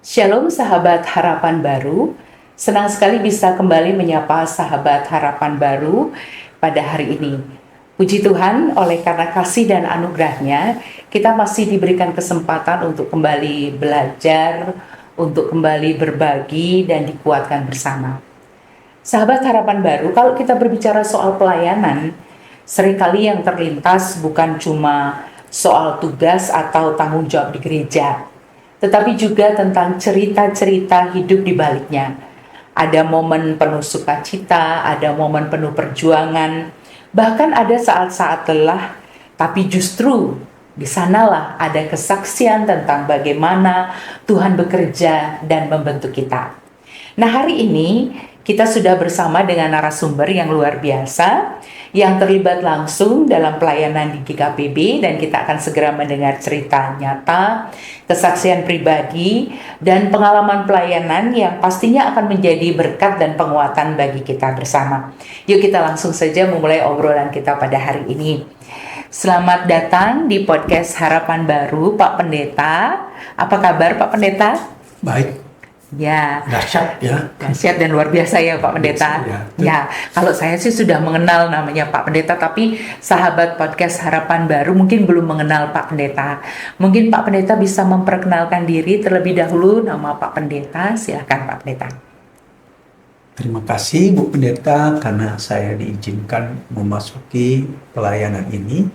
Shalom sahabat harapan baru, senang sekali bisa kembali menyapa sahabat harapan baru pada hari ini. Puji Tuhan, oleh karena kasih dan anugerahnya, kita masih diberikan kesempatan untuk kembali belajar, untuk kembali berbagi dan dikuatkan bersama. Sahabat harapan baru, kalau kita berbicara soal pelayanan, seringkali yang terlintas bukan cuma soal tugas atau tanggung jawab di gereja, tetapi juga tentang cerita-cerita hidup di baliknya. Ada momen penuh sukacita, ada momen penuh perjuangan, bahkan ada saat-saat lelah, tapi justru di sanalah ada kesaksian tentang bagaimana Tuhan bekerja dan membentuk kita. Nah, hari ini kita sudah bersama dengan narasumber yang luar biasa, yang terlibat langsung dalam pelayanan di GKPB, dan kita akan segera mendengar cerita nyata, kesaksian pribadi, dan pengalaman pelayanan yang pastinya akan menjadi berkat dan penguatan bagi kita bersama. Yuk kita langsung saja memulai obrolan kita pada hari ini. Selamat datang di podcast Harapan Baru, Pak Pendeta. Apa kabar Pak Pendeta? Baik. Ya, Dahsyat ya. dahsyat dan luar biasa ya Pak Pendeta. Ya, kalau saya sih sudah mengenal namanya Pak Pendeta, tapi sahabat podcast Harapan Baru mungkin belum mengenal Pak Pendeta. Mungkin Pak Pendeta bisa memperkenalkan diri terlebih dahulu, nama Pak Pendeta. Silakan Pak Pendeta. Terima kasih Bu Pendeta karena saya diizinkan memasuki pelayanan ini,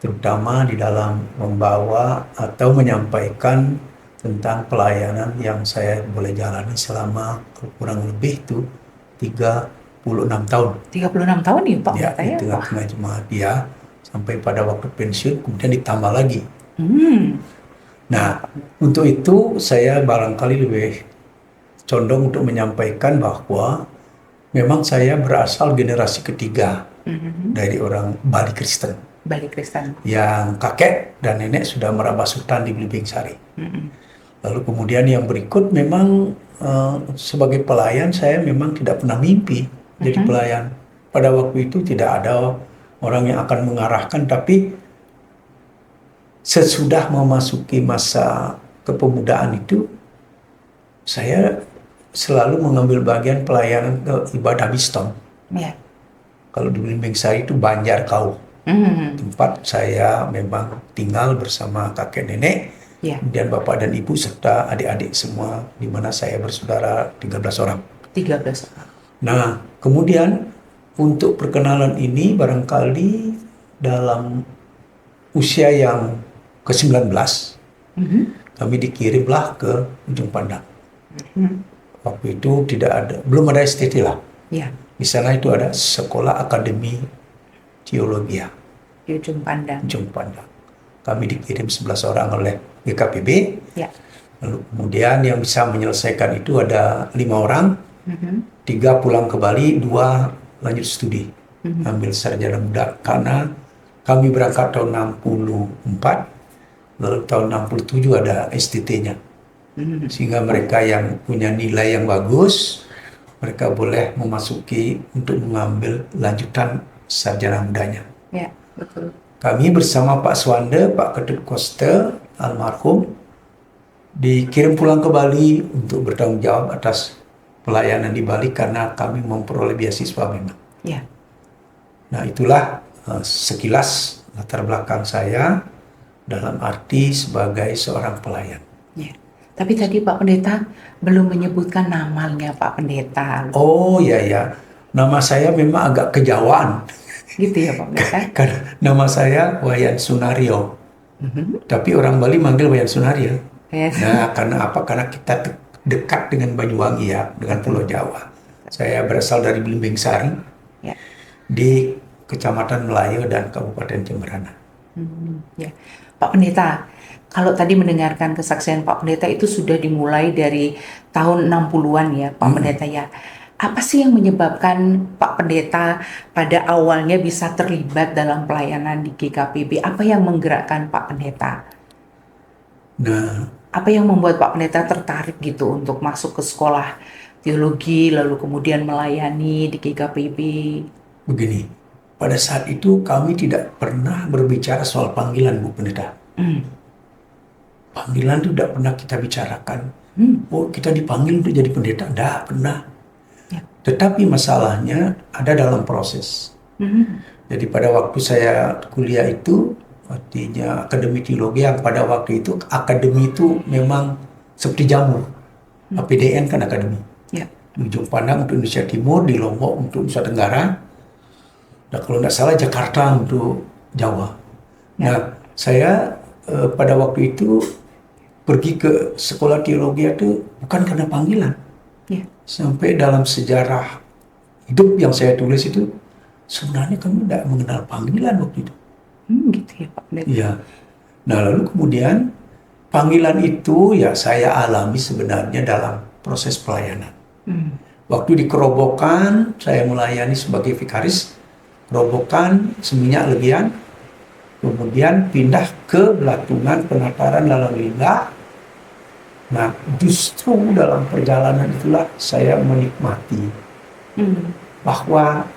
terutama di dalam membawa atau menyampaikan tentang pelayanan yang saya boleh jalani selama kurang lebih 36 tahun. 36 tahun nih Pak Ya, Pendeta ya? di tengah-tengah jemaat dia sampai pada waktu pensiun kemudian ditambah lagi. Nah, untuk itu saya barangkali lebih condong untuk menyampaikan bahwa memang saya berasal generasi ketiga dari orang Bali Kristen. Bali Kristen. Yang kakek dan nenek sudah merabah sultan di Blimbing Sari. Lalu kemudian yang berikut memang sebagai pelayan saya memang tidak pernah mimpi jadi pelayan. Pada waktu itu tidak ada orang yang akan mengarahkan, tapi sesudah memasuki masa kepemudaan itu saya selalu mengambil bagian pelayanan ke ibadah Biston. Ya. Kalau di Blimbing Sari itu Banjar Kau. Tempat saya memang tinggal bersama kakek nenek. Ya. Kemudian bapak dan ibu serta adik-adik semua, di mana saya bersaudara 13 orang. 13 orang. Nah, kemudian untuk perkenalan ini barangkali dalam usia yang ke-19, kami dikirimlah ke Ujung Pandang. Waktu itu belum ada STT lah. Ya. Di sana itu ada Sekolah Akademi Teologi Di Ujung Pandang. Ujung Pandang. Kami dikirim 11 orang oleh GKPB. Ya. Lalu kemudian yang bisa menyelesaikan itu ada 5 orang, 3 pulang ke Bali, 2 lanjut studi, ambil sarjana muda. Karena kami berangkat tahun 64, lalu tahun 67 ada STT-nya. Sehingga mereka yang punya nilai yang bagus, mereka boleh memasuki untuk mengambil lanjutan sarjana mudanya. Ya, betul. Kami bersama Pak Swande, Pak Ketut Koste, almarhum, dikirim pulang ke Bali untuk bertanggung jawab atas pelayanan di Bali karena kami memperoleh beasiswa memang. Ya. Nah, itulah sekilas latar belakang saya dalam arti sebagai seorang pelayan. Ya. Tapi tadi Pak Pendeta belum menyebutkan namanya Pak Pendeta. Oh ya, nama saya memang agak kejawaan. Gitu ya Pak Pendeta? Karena nama saya Wayan Sunario. Tapi orang Bali manggil Wayan Sunario. Yes. Nah, karena apa? Karena kita dekat dengan Banyuwangi ya, dengan Pulau Jawa. Saya berasal dari Blimbing Sari, Ya. di Kecamatan Melayu dan Kabupaten Jemberana. Ya. Pak Pendeta, kalau tadi mendengarkan kesaksian Pak Pendeta itu sudah dimulai dari tahun 60-an ya Pak Pendeta ya. Apa sih yang menyebabkan Pak Pendeta pada awalnya bisa terlibat dalam pelayanan di GKPB? Apa yang menggerakkan Pak Pendeta? Nah, Apa yang membuat Pak Pendeta tertarik gitu untuk masuk ke sekolah teologi lalu kemudian melayani di GKPB? begini, pada saat itu kami tidak pernah berbicara soal panggilan, Bu Pendeta. Panggilan itu tidak pernah kita bicarakan. Oh, kita dipanggil untuk jadi pendeta? Tidak pernah. Ya. Tetapi masalahnya ada dalam proses. Jadi pada waktu saya kuliah itu, artinya akademi teologi, yang pada waktu itu akademi itu memang seperti jamur. APDN kan akademi. Ya. Di Ujung Pandang untuk Indonesia Timur, di Lombok untuk Nusa Tenggara, dan kalau tidak salah Jakarta untuk Jawa. Nah, saya pada waktu itu pergi ke sekolah teologi itu bukan karena panggilan. Ya. Sampai dalam sejarah hidup yang saya tulis itu, sebenarnya kami tidak mengenal panggilan waktu itu. Gitu ya Pak Pendeta. Iya. Nah, lalu kemudian panggilan itu ya saya alami sebenarnya dalam proses pelayanan. Waktu di Kerobokan, saya melayani sebagai vikaris Kerobokan, Seminyak, Legian. Kemudian pindah ke Belatungan, Penataran, Lalanglinga. Nah, justru dalam perjalanan itulah saya menikmati bahwa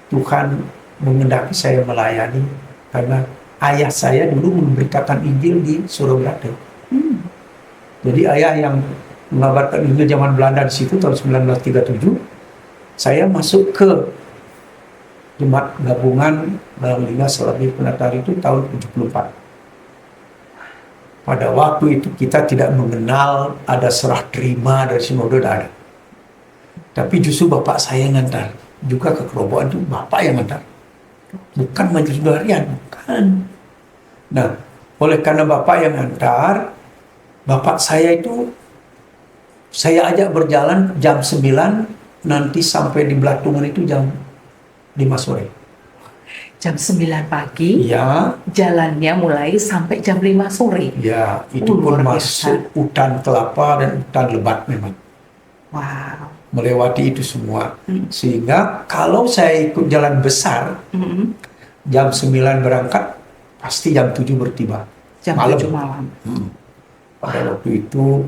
Tuhan mengendaki saya melayani, karena ayah saya dulu memberitakan Injil di Surabaya. Jadi ayah yang mengabarkan Injil zaman Belanda di situ tahun 1937, saya masuk ke Jemaat Gabungan Lalanglinga Selagi Penataran itu tahun 74. Pada waktu itu kita tidak mengenal ada serah terima dari sinode, tidak ada. Tapi justru bapak saya yang ngantar. Juga ke Kerobokan itu bapak yang ngantar. Bukan majelis harian, bukan. Nah, oleh karena bapak yang ngantar, bapak saya itu saya ajak berjalan jam 9, nanti sampai di Belatungan itu jam 5 sore. Jam 9 pagi, Ya, jalannya mulai sampai jam 5 sore. ya, itu pun Luar masuk hutan kelapa dan hutan lebat memang. Wow. Melewati itu semua. Sehingga kalau saya ikut jalan besar, jam 9 berangkat, pasti jam 7 bertiba. Jam Malam. 7 malam. Pada waktu itu,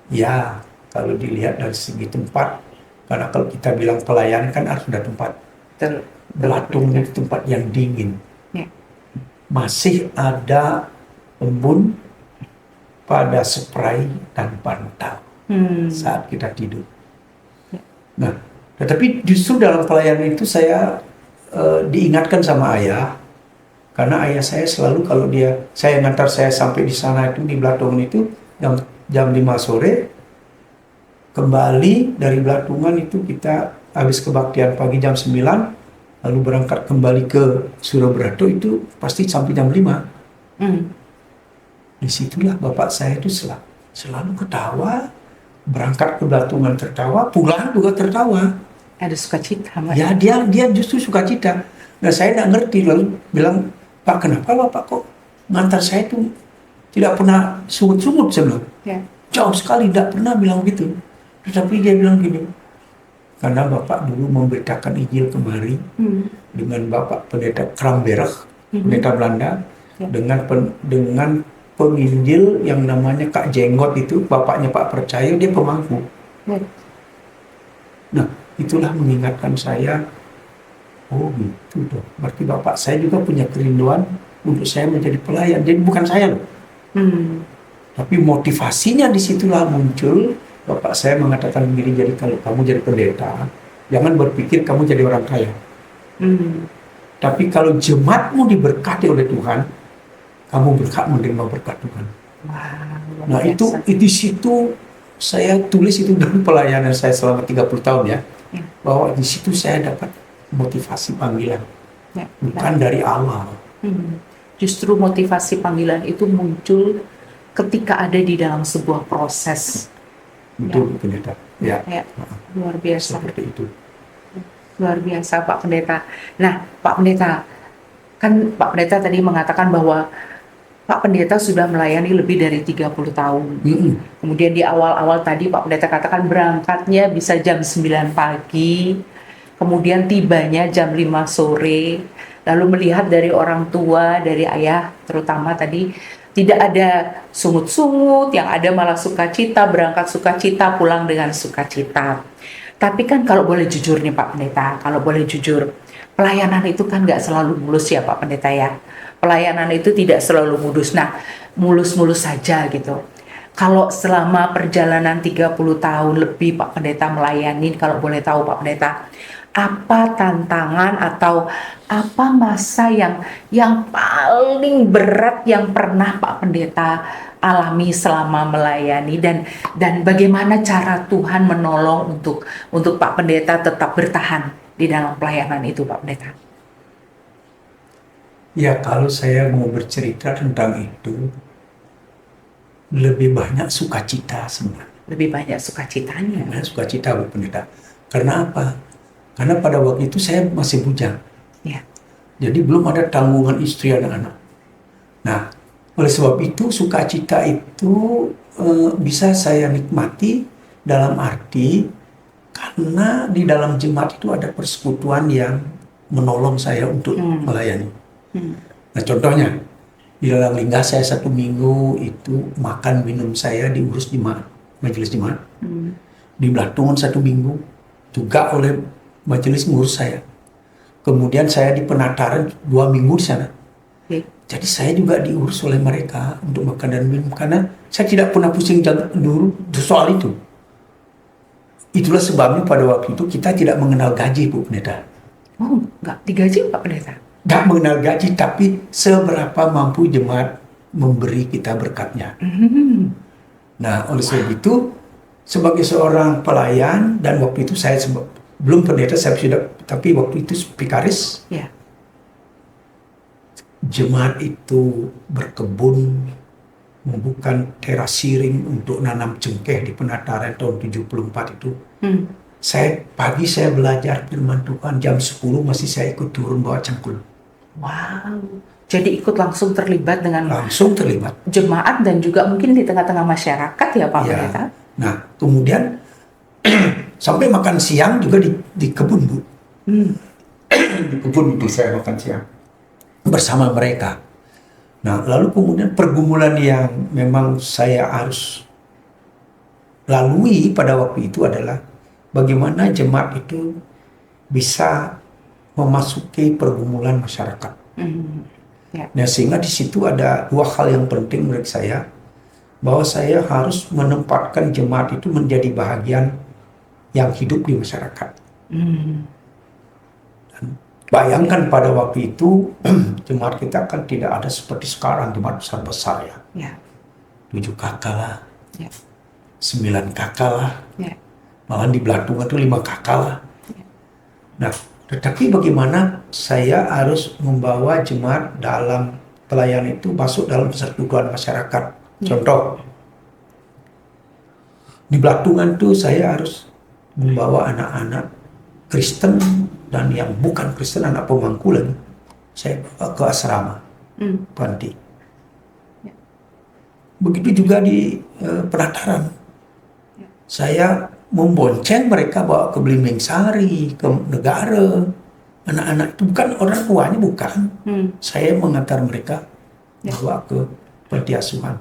ya, kalau dilihat dari segi tempat, karena kalau kita bilang pelayanan kan harus ada tempat. Belatung itu tempat yang dingin. Ya. Masih ada embun pada spray dan bantal saat kita tidur. Nah, tetapi justru dalam pelayanan itu saya diingatkan sama ayah, karena ayah saya selalu kalau saya ngantar saya sampai di sana itu di Belatungan itu jam 5 sore, kembali dari Belatungan itu kita habis kebaktian pagi jam 9, lalu berangkat kembali ke Surabaya itu pasti sampai jam 5. Disitulah bapak saya itu selalu ketawa, berangkat ke Belatungan tertawa, pulang juga tertawa. Ada sukacita, Mas. Ya, dia justru sukacita. Nah, saya tidak ngerti, lalu bilang, Pak, kenapa Bapak kok ngantar saya itu tidak pernah sungut-sungut? Saya bilang, Ya. jauh sekali, tidak pernah bilang gitu. Tetapi dia bilang gini, karena Bapak dulu memberitakan Injil kemari dengan Bapak Pendeta Kramberg, pendeta Belanda, dengan penginjil yang namanya Kak Jenggot itu, bapaknya Pak Percaya, dia pemangku. Nah, itulah mengingatkan saya, oh gitu dong, berarti bapak saya juga punya kerinduan untuk saya menjadi pelayan. Jadi bukan saya loh, tapi motivasinya disitulah muncul. Bapak saya mengatakan begini, jadi kalau kamu jadi pendeta, jangan berpikir kamu jadi orang kaya. Tapi kalau jemaatmu diberkati oleh Tuhan, kamu berhak menerima berkat Tuhan. Wow, Nah, itu di situ saya tulis itu dalam pelayanan saya selama 30 tahun ya. Bahwa di situ saya dapat motivasi panggilan. Bukan dari awal. Justru motivasi panggilan itu muncul ketika ada di dalam sebuah proses. Betul, pendeta. Ya. Luar biasa. Seperti itu. Luar biasa, Pak Pendeta. Nah, Pak Pendeta, kan Pak Pendeta tadi mengatakan bahwa Pak Pendeta sudah melayani lebih dari 30 tahun. Kemudian di awal-awal tadi Pak Pendeta katakan berangkatnya bisa jam 9 pagi, kemudian tibanya jam 5 sore, lalu melihat dari orang tua, dari ayah terutama tadi, tidak ada sungut-sungut, yang ada malah sukacita, berangkat sukacita, pulang dengan sukacita. Tapi kan kalau boleh jujur nih Pak Pendeta, kalau boleh jujur, pelayanan itu kan nggak selalu mulus ya Pak Pendeta ya. Pelayanan itu tidak selalu mulus. Nah, mulus-mulus saja gitu. Kalau selama perjalanan 30 tahun lebih Pak Pendeta melayani, kalau boleh tahu Pak Pendeta, apa tantangan atau apa masa yang paling berat yang pernah Pak Pendeta alami selama melayani, dan bagaimana cara Tuhan menolong untuk Pak Pendeta tetap bertahan di dalam pelayanan itu Pak Pendeta? Ya, kalau saya mau bercerita tentang itu, lebih banyak sukacita sebenarnya. Lebih banyak sukacitanya. Banyak sukacita, Bu Pendeta. Karena apa? Karena pada waktu itu saya masih bujang. Ya. Jadi belum ada tanggungan istri anak-anak. Nah, oleh sebab itu sukacita itu bisa saya nikmati dalam arti karena di dalam jemaat itu ada persekutuan yang menolong saya untuk melayani. Nah, contohnya di dalam Lingga saya 1 minggu itu makan minum saya diurus jemaat, majelis jemaat. Di Belatungan 1 minggu juga oleh majelis ngurus saya. Kemudian saya di Penataran 2 minggu di sana. Jadi saya juga diurus oleh mereka untuk makan dan minum karena saya tidak pernah pusing dulu soal itu. Itulah sebabnya pada waktu itu kita tidak mengenal gaji, Bu Pendeta. Oh, nggak digaji Pak Pendeta? Nggak mengenal gaji, tapi seberapa mampu jemaat memberi kita berkatnya. Nah, oleh sebab itu, sebagai seorang pelayan, dan waktu itu saya belum pendeta, saya sudah, tapi waktu itu vikaris. Ya. Jemaat itu berkebun, membuka teras siring untuk nanam cengkeh di Penataran tahun 74 itu. Pagi saya belajar firman Tuhan, jam 10 masih saya ikut turun bawa cangkul. Wow, jadi ikut langsung terlibat dengan jemaat dan juga mungkin di tengah-tengah masyarakat ya Pak Pendeta? Nah, kemudian sampai makan siang juga di kebun, Bu. Di kebun itu saya makan siang bersama mereka. Nah, lalu kemudian pergumulan yang memang saya harus lalui pada waktu itu adalah bagaimana jemaat itu bisa memasuki pergumulan masyarakat. Nah, sehingga di situ ada 2 hal yang penting menurut saya, bahwa saya harus menempatkan jemaat itu menjadi bahagian yang hidup di masyarakat. Dan bayangkan pada waktu itu jemaat kita kan tidak ada seperti sekarang, jemaat besar-besar ya. 7 kakak lah, 9 kakak lah, malah di Belatungan itu 5 kakak lah. Nah, tetapi bagaimana saya harus membawa jemaat dalam pelayanan itu masuk dalam persekutuan masyarakat. Contoh, di Belatungan itu saya harus membawa anak-anak Kristen dan yang bukan Kristen, anak pemangkulan, saya bawa ke asrama, panti. Begitu juga di Penataran. Saya membonceng mereka bawa ke Blimbing Sari, ke negara. Anak-anak itu bukan orang tuanya, bukan. Saya mengantar mereka bawa ke panti asuhan.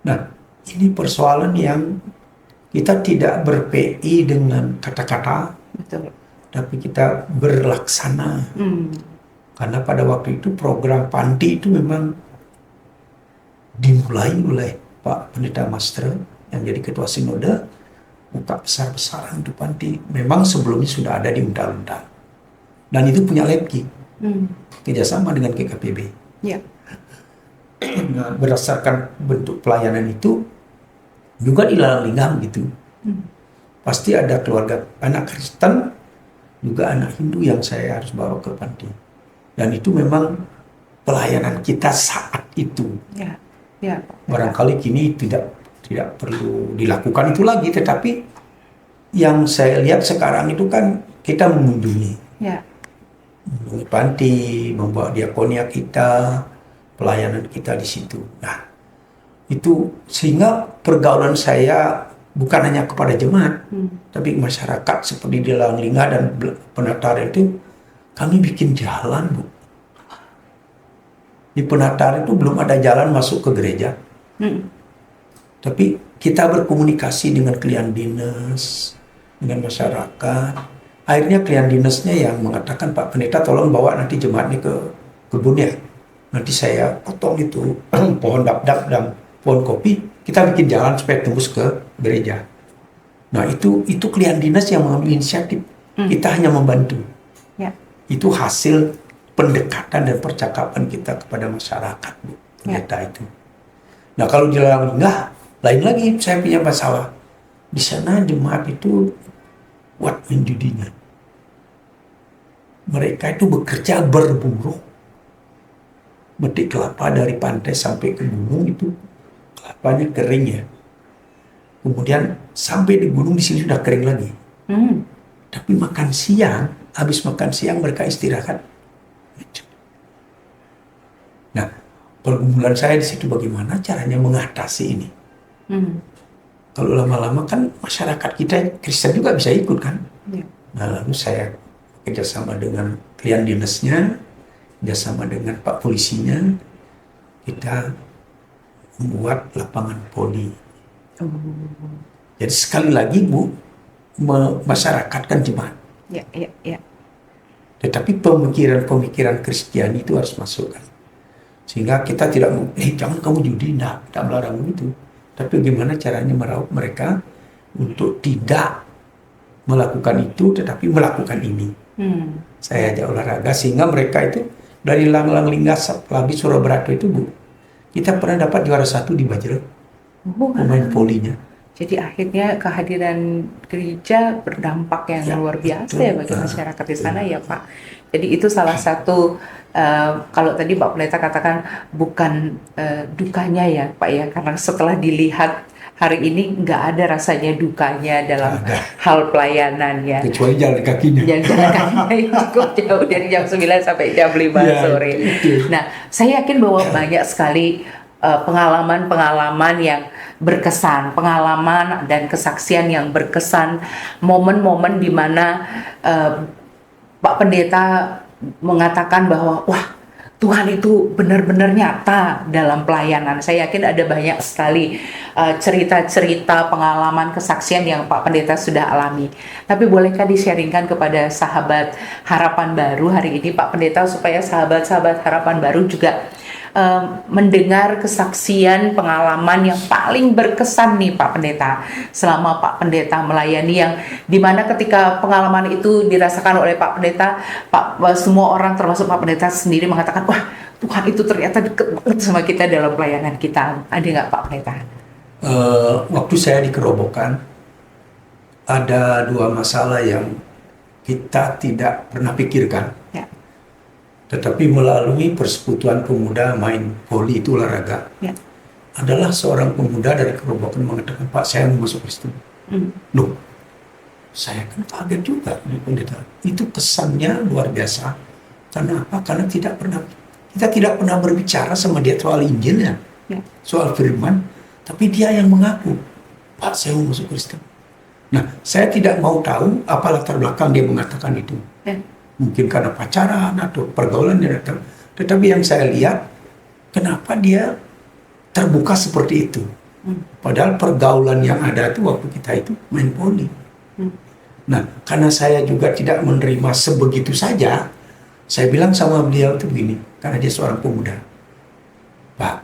Nah, ini persoalan yang kita tidak ber-PI dengan kata-kata, tapi kita berlaksana. Karena pada waktu itu program panti itu memang dimulai oleh Pak Pendeta Master yang jadi ketua sinode, buka besar-besaran untuk panti. Memang sebelumnya sudah ada di undang-undang. Dan itu punya LEPKI, kerjasama dengan GKPB. Nah, berdasarkan bentuk pelayanan itu, juga di Lalang gitu. Pasti ada keluarga anak Kristen, juga anak Hindu yang saya harus bawa ke panti. Dan itu memang pelayanan kita saat itu. Barangkali kini tidak perlu dilakukan itu lagi, tetapi yang saya lihat sekarang itu kan kita mengunjungi panti, membawa diakonia kita, pelayanan kita di situ. Nah, itu sehingga pergaulan saya bukan hanya kepada jemaat, tapi masyarakat seperti di Langlingga dan Penataran itu kami bikin jalan, Bu. Di Penataran itu belum ada jalan masuk ke gereja. Tapi kita berkomunikasi dengan klien dinas, dengan masyarakat. Akhirnya klien dinasnya yang mengatakan, Pak Pendeta tolong bawa nanti jemaatnya ke kebun ya. Nanti saya potong itu pohon dap-dap dan pohon kopi, kita bikin jalan supaya tembus ke gereja. Nah itu klien dinas yang mengambil inisiatif. Kita hanya membantu. Ya. Itu hasil pendekatan dan percakapan kita kepada masyarakat, Bu. Pendeta itu. Nah kalau di Langlingah, lain lagi saya punya masalah. Di sana jemaat itu buat menjudinya. Mereka itu bekerja berburu, metik kelapa dari pantai sampai ke gunung itu kelapanya kering ya. Kemudian sampai di gunung di sini sudah kering lagi. Tapi makan siang, habis makan siang mereka istirahat. Nah, pergumulan saya di situ bagaimana caranya mengatasi ini. Kalau lama-lama kan masyarakat kita Kristen juga bisa ikut kan. Nah lalu saya kerjasama dengan klien dinasnya, kerjasama dengan Pak Polisinya, kita membuat lapangan voli. Jadi sekali lagi Bu, memasyarakatkan jemaat. Ya. Tetapi pemikiran Kristiani itu harus masuk kan. Sehingga kita tidak jangan kamu judi, tidak melarang itu. Tapi bagaimana caranya meraup mereka untuk tidak melakukan itu, tetapi melakukan ini. Saya ajak olahraga sehingga mereka itu dari Langlingah lagi Surabrato itu Bu, kita pernah dapat juara 1 di Bajra, pemain volinya. Jadi akhirnya kehadiran gereja berdampak yang luar biasa ya bagi masyarakat di sana ya Pak. Jadi itu salah satu kalau tadi Pak Pendeta katakan bukan dukanya ya Pak ya, karena setelah dilihat hari ini nggak ada rasanya dukanya dalam hal pelayanan ya. Kecuali jalan kakinya. Jalan kakinya itu cukup jauh dari jam 9 sampai jam 5 sore. Nah, saya yakin bahwa banyak sekali pengalaman-pengalaman yang berkesan, pengalaman dan kesaksian yang berkesan, momen-momen di mana Pak Pendeta mengatakan bahwa wah Tuhan itu benar-benar nyata dalam pelayanan. Saya yakin ada banyak sekali cerita-cerita, pengalaman, kesaksian yang Pak Pendeta sudah alami. Tapi bolehkah di-sharingkan kepada sahabat Harapan Baru hari ini Pak Pendeta, supaya sahabat-sahabat Harapan Baru juga mendengar kesaksian pengalaman yang paling berkesan nih Pak Pendeta selama Pak Pendeta melayani, yang dimana ketika pengalaman itu dirasakan oleh Pak Pendeta, semua orang termasuk Pak Pendeta sendiri mengatakan wah Tuhan itu ternyata dekat banget sama kita dalam pelayanan kita. Ada nggak Pak Pendeta? Waktu saya di Kerobokan ada 2 masalah yang kita tidak pernah pikirkan. Tetapi melalui persekutuan pemuda main voli itu olahraga, adalah seorang pemuda dari Kerobokan mengatakan, Pak saya mau masuk Kristen. Loh, saya kan kaget juga, pendeta. Itu kesannya luar biasa. Karena apa? Karena kita tidak pernah berbicara sama dia soal Injilnya, soal firman, tapi dia yang mengaku, Pak saya mau masuk Kristen. Nah, saya tidak mau tahu apa latar belakang dia mengatakan itu. Mungkin karena pacaran atau pergaulan dia datang. Tetapi yang saya lihat, kenapa dia terbuka seperti itu? Padahal pergaulan yang ada itu waktu kita itu main voli. Nah, karena saya juga tidak menerima sebegitu saja, saya bilang sama beliau itu begini, karena dia seorang pemuda. Pak,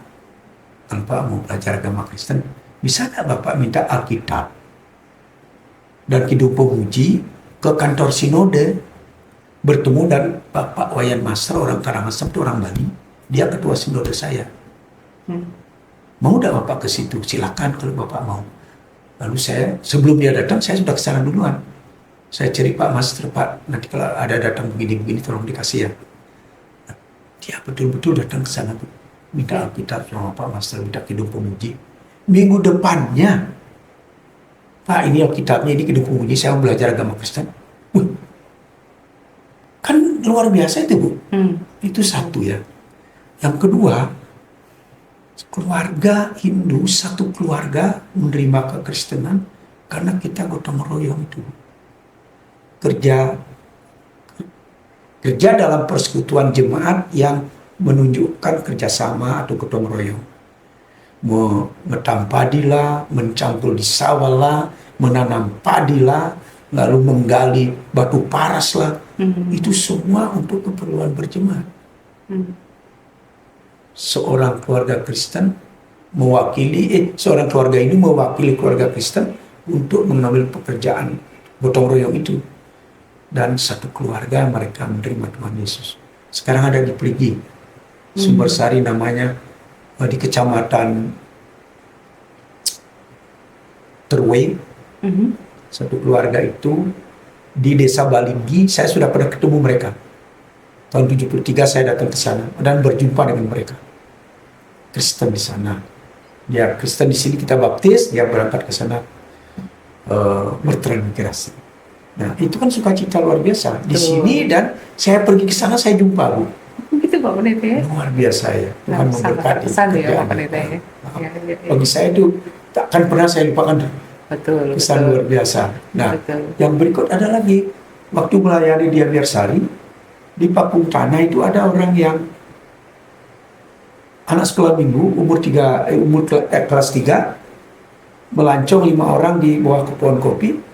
tanpa mau belajar agama Kristen, bisa nggak Bapak minta Alkitab dan Kidung Pemuji ke kantor sinode? Bertemu dan Bapak Wayan Master, orang Karangasem itu orang Bali, dia ketua sinode saya. Mau tidak Bapak ke situ? Silakan kalau Bapak mau. Lalu saya, sebelum dia datang, saya sudah kesana duluan. Saya cari Pak Master, Pak, nanti kalau ada datang begini-begini tolong dikasih ya. Nah, dia betul-betul datang ke sana, minta Alkitab sama Pak Master, minta Kidung Pemuji. Minggu depannya, Pak ini Alkitabnya, ini Kidung Pemuji, saya mau belajar agama Kristen. Kan luar biasa itu Bu. Itu satu ya. Yang kedua, keluarga Hindu, satu keluarga menerima kekristenan karena kita gotong royong itu. Kerja dalam persekutuan jemaat yang menunjukkan kerjasama atau gotong royong. Memetam padilah, mencangkul di sawah, menanam padilah, lalu menggali batu paras lah. Itu semua untuk keperluan berjemaat. Seorang keluarga Kristen seorang keluarga ini mewakili keluarga Kristen untuk mengambil pekerjaan gotong royong itu. Dan satu keluarga mereka menerima Tuhan Yesus. Sekarang ada di Perigi, Sumbersari namanya, di kecamatan Terway. Satu keluarga itu di desa Balinggi. Saya sudah pernah ketemu mereka. Tahun 73 saya datang ke sana dan berjumpa dengan mereka. Kristen di sana. Dia Kristen di sini kita baptis, dia berangkat ke sana bertransmigrasi. Nah, itu kan sukacita luar biasa di sini, dan saya pergi ke sana saya jumpa, Bu. Gitu Pak Pendeta ya. Luar biasa ya. Tuhan memberkati. Sangat ya Pak Pendeta ya. Bagi saya itu takkan pernah saya lupakan. Betul. Kesan luar biasa. Nah, betul. Yang berikut ada lagi. Waktu melayani di Ambiarsari, di Pakung Tanah itu ada orang yang anak sekolah minggu kelas 3 melancong 5 orang di bawah pohon kopi.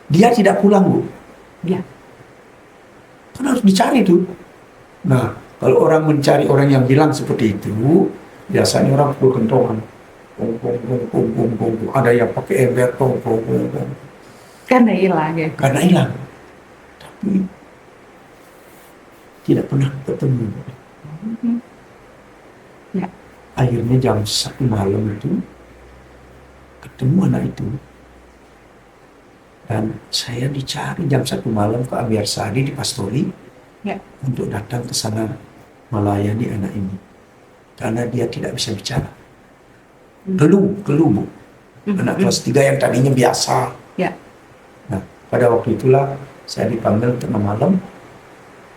Dia tidak pulang, Bu. Ya. Kan harus dicari tuh. Nah, kalau orang mencari orang yang bilang seperti itu, biasanya orang pukul kentongan. Ada yang pakai ember, Karena hilang ya. Karena hilang. Tapi tidak pernah ketemu. Ya. Akhirnya jam 1 malam itu ketemu anak itu. Dan saya dicari jam 1 malam ke Ambiarsari di Pastori untuk datang ke sana melayani anak ini. Karena dia tidak bisa bicara. Keluh Bu. Anak kelas 3 yang tadinya biasa. Ya. Nah, pada waktu itulah saya dipanggil tengah malam.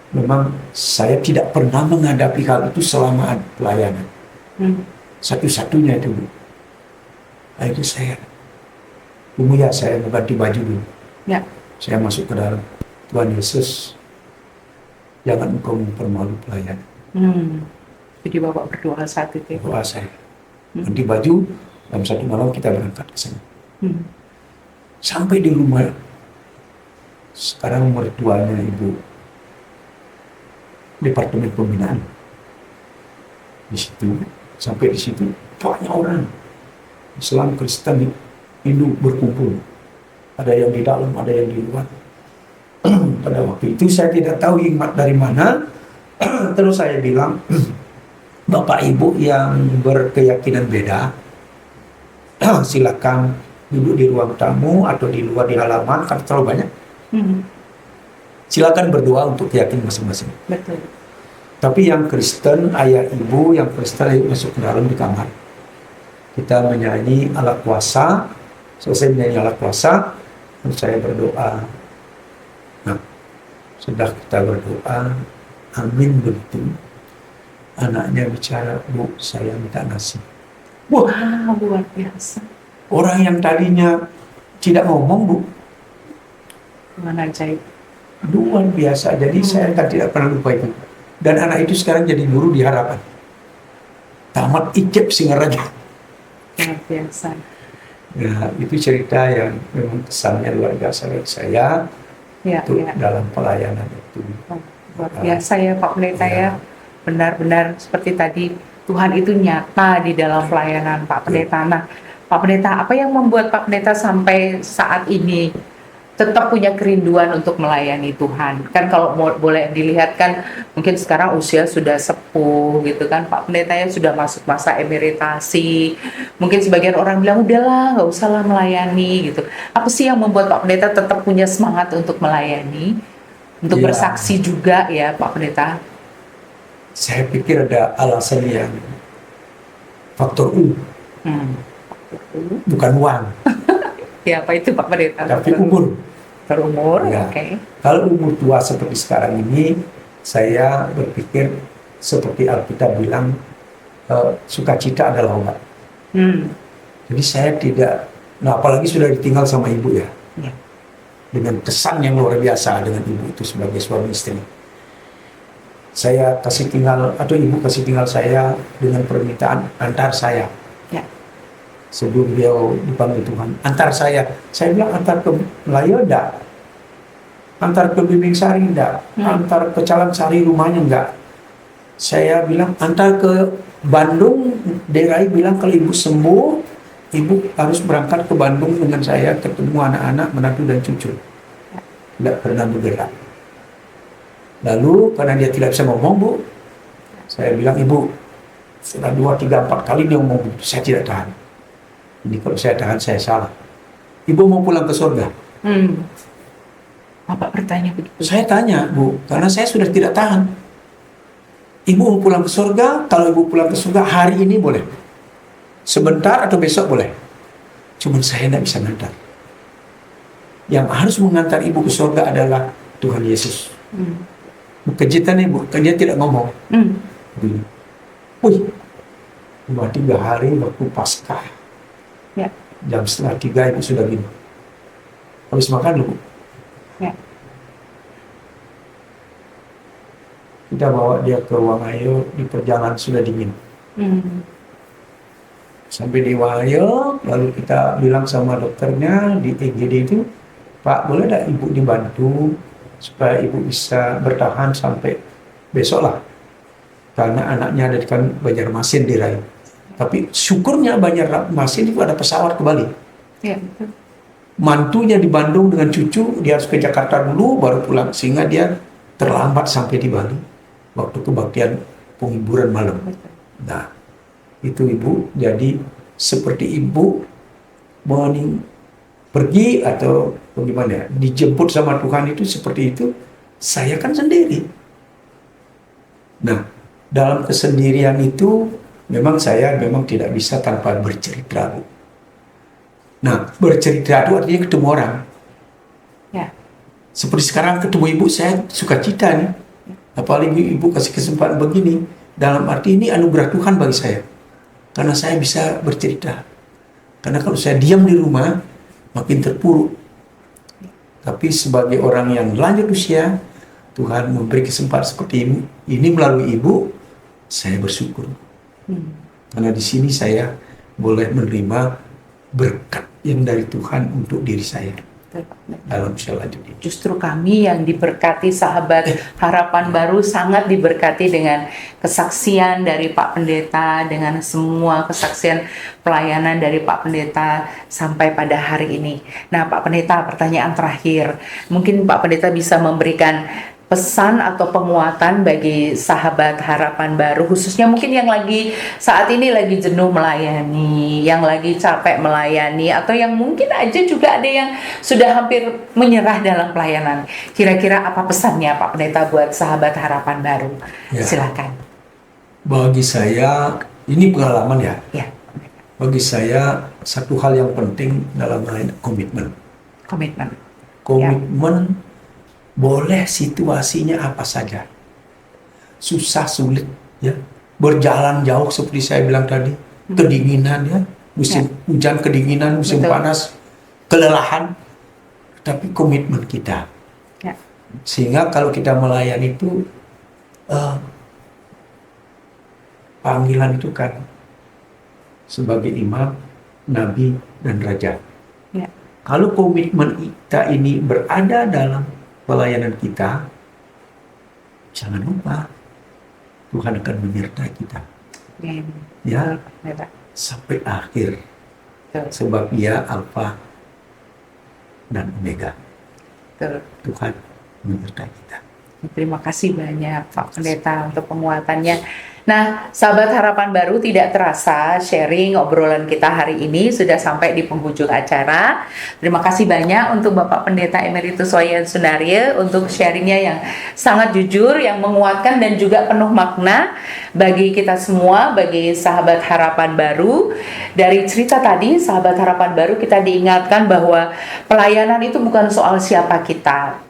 Memang saya tidak pernah menghadapi hal itu selama pelayanan. Satu-satunya itu, Bu. Akhirnya saya mau ganti baju dulu. Ya. Saya masuk ke dalam. Tuhan Yesus, jangan engkau mempermalu pelayan. Jadi Bapak berdoa saat itu ya? Doa saya. Ganti baju, jam 1 malam kita berangkat ke sana. Sampai di rumah, sekarang mertuanya Ibu Departemen Pembinaan. Sampai di situ banyak orang Islam, Kristen, Hindu berkumpul. Ada yang di dalam, ada yang di luar. Pada waktu itu saya tidak tahu hikmat dari mana. Terus saya bilang, Bapak Ibu yang berkeyakinan beda, silakan duduk di ruang tamu atau di luar di halaman, karena terlalu banyak. Silakan berdoa untuk keyakinan masing-masing. Betul. Tapi yang Kristen, ayah ibu yang Kristen, ayo masuk ke dalam di kamar. Kita menyanyi ala kuasa. Selesai menyanyi ala kuasa, dan saya berdoa. Nah, sudah kita berdoa, amin begitu. Anaknya bicara, Bu, saya minta nasi. Wah, luar biasa. Orang yang tadinya tidak ngomong, Bu. Mana ajaib. Luar biasa. Jadi saya kan tidak pernah lupa itu. Dan anak itu sekarang jadi guru di Harapan. Tamat ICEP Singaraja. Luar biasa. Nah, itu cerita yang memang kesannya luar biasa bagi saya dalam pelayanan itu. Luar biasa ya Pak Pendeta ya. Benar-benar seperti tadi, Tuhan itu nyata di dalam pelayanan Pak Pendeta. Nah, Pak Pendeta, apa yang membuat Pak Pendeta sampai saat ini tetap punya kerinduan untuk melayani Tuhan? Kan kalau boleh dilihat kan mungkin sekarang usia sudah sepuh gitu kan, Pak Pendeta ya sudah masuk masa emeritasi. Mungkin sebagian orang bilang udahlah nggak usah lah melayani gitu. Apa sih yang membuat Pak Pendeta tetap punya semangat untuk melayani, untuk bersaksi juga ya Pak Pendeta? Saya pikir ada alasan yang faktor U, bukan uang. Ya apa itu Pak Pendeta? Tapi umur. Berumur, ya. Oke. Kalau umur tua seperti sekarang ini, saya berpikir seperti Alkitab bilang, sukacita adalah obat. Jadi saya tidak, apalagi sudah ditinggal sama ibu ya. Dengan kesan yang luar biasa dengan ibu itu sebagai suami istri. Saya kasih tinggal, atau ibu kasih tinggal saya dengan permintaan antar saya. Sebelum beliau dipanggil Tuhan, antar saya bilang antar ke Melayu enggak, antar ke Bimbing Sari enggak, antar ke Calang Sari rumahnya enggak. Saya bilang antar ke Bandung DRI bilang kalau ibu sembuh, ibu harus berangkat ke Bandung dengan saya, ketemu anak-anak, menantu dan cucu. Tidak pernah bergerak. Lalu karena dia tidak bisa ngomong, Bu, saya bilang, ibu, sudah 2, 3, 4 kali dia ngomong, saya tidak tahan. Ini kalau saya tahan, saya salah. Ibu mau pulang ke surga? Bapak bertanya begitu. Saya tanya, Bu, karena saya sudah tidak tahan. Ibu mau pulang ke surga, kalau ibu pulang ke surga hari ini boleh. Sebentar atau besok boleh. Cuman saya tidak bisa ngantar. Yang harus mengantar ibu ke surga adalah Tuhan Yesus. Kejutan ibu, kan dia tidak ngomong. Wih, 2-3 hari waktu Paskah. Ya. Jam 2:30 ibu sudah minum. Habis makan dulu. Ya. Kita bawa dia ke Wangayo, di perjalanan sudah dingin. Sampai di Wangayo, lalu kita bilang sama dokternya di EGD itu, Pak, boleh tidak ibu dibantu supaya ibu bisa bertahan sampai besok lah. Karena anaknya ada di Banjarmasin di Rai. Tapi syukurnya Banjarmasin itu ada pesawat ke Bali. Ya, betul. Mantunya di Bandung dengan cucu, dia harus ke Jakarta dulu baru pulang, sehingga dia terlambat sampai di Bali waktu kebaktian penghiburan malam. Nah, itu ibu, jadi seperti ibu pergi atau bagaimana, dijemput sama Tuhan itu seperti itu, saya kan sendiri. Nah, dalam kesendirian itu memang saya tidak bisa tanpa bercerita, Bu. Nah, bercerita itu artinya ketemu orang. Ya. Seperti sekarang ketemu ibu, saya suka cita nih. Apalagi ibu kasih kesempatan begini. Dalam arti ini anugerah Tuhan bagi saya. Karena saya bisa bercerita. Karena kalau saya diam di rumah, makin terpuruk. Tapi sebagai orang yang lanjut usia, Tuhan memberi kesempatan seperti ini melalui ibu, saya bersyukur. Karena di sini saya boleh menerima berkat yang dari Tuhan untuk diri saya dalam usia lanjut ini. Justru kami yang diberkati sahabat Harapan Baru sangat diberkati dengan kesaksian dari Pak Pendeta, dengan semua kesaksian pelayanan dari Pak Pendeta sampai pada hari ini. Nah, Pak Pendeta, pertanyaan terakhir. Mungkin Pak Pendeta bisa memberikan pesan atau penguatan bagi sahabat Harapan Baru, khususnya mungkin yang saat ini lagi jenuh melayani, yang lagi capek melayani, atau yang mungkin aja juga ada yang sudah hampir menyerah dalam pelayanan. Kira-kira apa pesannya Pak Pendeta buat sahabat Harapan Baru? Ya. Silakan. Bagi saya, ini pengalaman ya. Ya. Bagi saya, satu hal yang penting dalam melayani, komitmen. Komitmen. Komitmen. Boleh situasinya apa saja, susah sulit ya, berjalan jauh seperti saya bilang tadi, kedinginan ya, musim hujan kedinginan, musim panas kelelahan, tapi komitmen kita, sehingga kalau kita melayani itu panggilan itu kan sebagai imam, nabi dan raja. Kalau komitmen kita ini berada dalam pelayanan kita, jangan lupa Tuhan akan menyertai kita. Ya, sampai akhir. Sebab Ia Alfa dan Omega. Tuhan menyertai kita. Terima kasih banyak Pak Pendeta untuk penguatannya. Nah, sahabat Harapan Baru, tidak terasa sharing obrolan kita hari ini sudah sampai di penghujung acara. Terima kasih banyak untuk Bapak Pendeta Emeritus Wayan Sunaryo untuk sharingnya yang sangat jujur, yang menguatkan dan juga penuh makna bagi kita semua, bagi sahabat Harapan Baru. Dari cerita tadi, sahabat Harapan Baru, kita diingatkan bahwa pelayanan itu bukan soal siapa kita.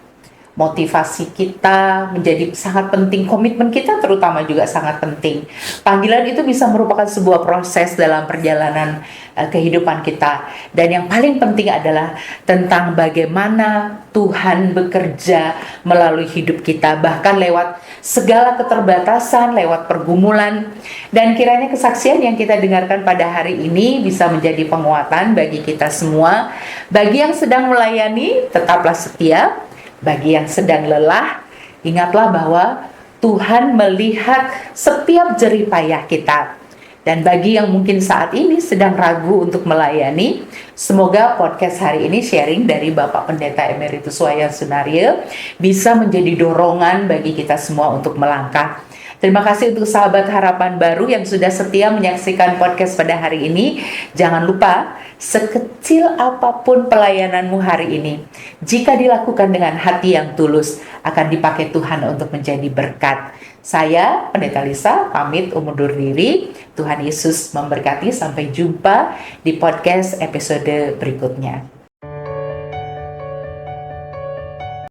Motivasi kita menjadi sangat penting, komitmen kita terutama juga sangat penting. Panggilan itu bisa merupakan sebuah proses dalam perjalanan kehidupan kita. Dan yang paling penting adalah tentang bagaimana Tuhan bekerja melalui hidup kita, bahkan lewat segala keterbatasan, lewat pergumulan. Dan kiranya kesaksian yang kita dengarkan pada hari ini bisa menjadi penguatan bagi kita semua. Bagi yang sedang melayani, tetaplah setia. Bagi yang sedang lelah, ingatlah bahwa Tuhan melihat setiap jerih payah kita. Dan bagi yang mungkin saat ini sedang ragu untuk melayani, semoga podcast hari ini sharing dari Bapak Pendeta Emeritus Wayan Sunario bisa menjadi dorongan bagi kita semua untuk melangkah. Terima kasih untuk sahabat Harapan Baru yang sudah setia menyaksikan podcast pada hari ini. Jangan lupa, sekecil apapun pelayananmu hari ini, jika dilakukan dengan hati yang tulus, akan dipakai Tuhan untuk menjadi berkat. Saya, Pendeta Lisa, pamit undur diri. Tuhan Yesus memberkati. Sampai jumpa di podcast episode berikutnya.